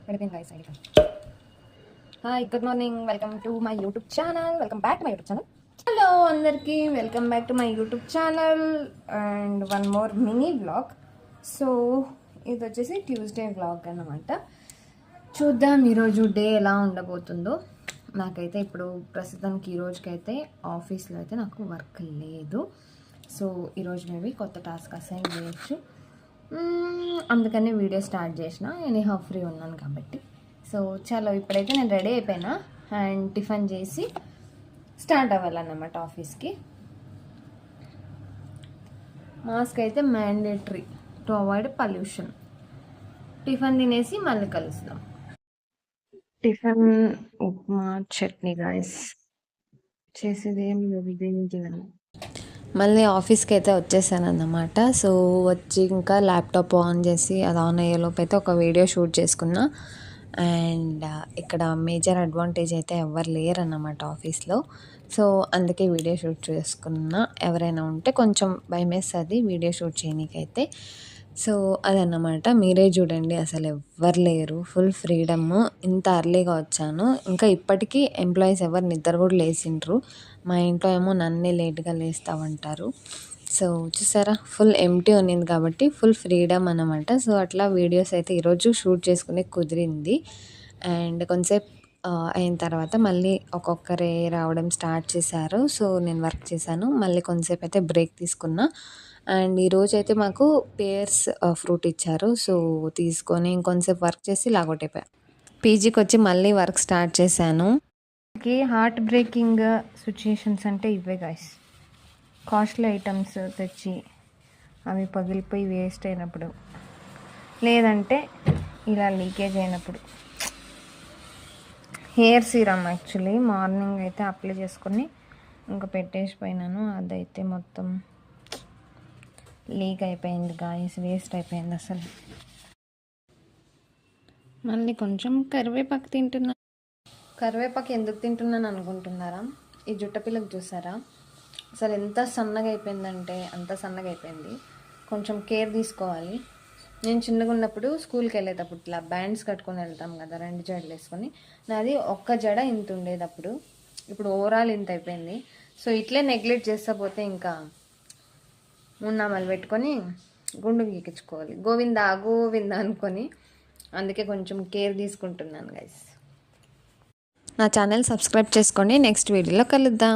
పడిపోయింది guys ID card. Hi, good morning, welcome to my YouTube channel, welcome back to my YouTube channel. Hello అందరికీ, welcome back to my YouTube channel and one more mini vlog. So ఇది వచ్చేసి Tuesday vlog అన్నమాట. చూద్దాం ఈరోజు day ఎలా ఉండబోతుందో. నాకైతే ఇప్పుడు ప్రస్తుతానికి ఈ రోజుకైతే ఆఫీస్లో అయితే నాకు వర్క్ లేదు. సో ఈరోజు మేబీ కొత్త టాస్క్ అసైన్ చేయొచ్చు, అందుకని వీడియో స్టార్ట్ చేసిన. నేను ఫ్రీ ఉన్నాను కాబట్టి. సో చలో ఇప్పుడైతే నేను రెడీ అయిపోయినా అండ్ టిఫిన్ చేసి స్టార్ట్ అవ్వాలన్నమాట ఆఫీస్కి. మాస్క్ అయితే mandatory to avoid pollution. Tiffin తినేసి మళ్ళీ కలుస్తాం. టిఫిన్ ఉప్మా చట్నీ గాయస్, చేసేది ఏం లేదు, దీనికి మళ్ళీ ఆఫీస్కి అయితే వచ్చేసాను అన్నమాట. సో వచ్చి ఇంకా ల్యాప్టాప్ ఆన్ చేసి అది ఆన్ అయ్యేలోపు అయితే ఒక వీడియో షూట్ చేసుకున్నా. అండ్ ఇక్కడ మేజర్ అడ్వాంటేజ్ అయితే ఎవరు లేరు అన్నమాట ఆఫీస్లో. సో అందుకే వీడియో షూట్ చేసుకున్నా. ఎవరైనా ఉంటే కొంచెం భయం వేస్తుంది వీడియో షూట్ చేయనీకైతే. సో అదన్నమాట, మీరే చూడండి, అసలు ఎవ్వరు లేరు, ఫుల్ ఫ్రీడమ్. ఇంత అర్లీగా వచ్చాను, ఇంకా ఇప్పటికీ ఎంప్లాయీస్ ఎవరు నిద్ర కూడా లేచిండ్రు. మా ఇంట్లో ఏమో నన్నే లేట్గా లేస్తామంటారు. సో చూసారా, ఫుల్ ఎంటీ ఉన్నింది కాబట్టి ఫుల్ ఫ్రీడమ్ అన్నమాట. సో అట్లా వీడియోస్ అయితే ఈరోజు షూట్ చేసుకునే కుదిరింది. అండ్ కొంతసేపు అయిన తర్వాత మళ్ళీ ఒక్కొక్కరే రావడం స్టార్ట్ చేశారు. సో నేను వర్క్ చేశాను, మళ్ళీ కొంతసేపు అయితే బ్రేక్ తీసుకున్నా. అండ్ ఈరోజు అయితే మాకు పేర్స్ ఫ్రూట్ ఇచ్చారు. సో తీసుకొని ఇంకొంతసేపు వర్క్ చేసి లాగౌట్ అయిపోయా. పీజీకి వచ్చి మళ్ళీ వర్క్ స్టార్ట్ చేశాను. హార్ట్ బ్రేకింగ్ సిచ్యుయేషన్స్ అంటే ఇవే గాయస్. కాస్ట్లీ ఐటమ్స్ తెచ్చి అవి పగిలిపోయి వేస్ట్ అయినప్పుడు, లేదంటే ఇలా లీకేజ్ అయినప్పుడు. హెయిర్ సీరమ్ యాక్చువల్లీ మార్నింగ్ అయితే అప్లై చేసుకొని ఇంకా పెట్టేసిపోయినాను. అదైతే మొత్తం లీక్ అయిపోయింది గాయస్, వేస్ట్ అయిపోయింది అసలు. మళ్ళీ కొంచెం కరివేపాకు తింటున్నా. కరివేపాకు ఎందుకు తింటున్నాను అనుకుంటున్నారా? ఈ జుట్ట పిల్లకు చూసారా అసలు ఎంత సన్నగా అయిపోయిందంటే అంత సన్నగా అయిపోయింది. కొంచెం కేర్ తీసుకోవాలి. నేను చిన్నగా ఉన్నప్పుడు స్కూల్కి వెళ్ళేటప్పుడు ఇట్లా బ్యాండ్స్ కట్టుకొని వెళ్తాం కదా, 2 జడలు వేసుకొని. నాది ఒక్క జడ ఇంత ఉండేటప్పుడు, ఇప్పుడు ఓవరాల్ ఇంత అయిపోయింది. సో ఇట్లే నెగ్లెక్ట్ చేస్తా పోతే ఇంకా 3 నామాలు పెట్టుకొని గుండు గీకించుకోవాలి, గోవిందా గోవిందా అనుకొని. అందుకే కొంచెం కేర్ తీసుకుంటున్నాను గైస్. నా ఛానల్ సబ్స్క్రైబ్ చేసుకోండి. నెక్స్ట్ వీడియోలో కలుద్దాం.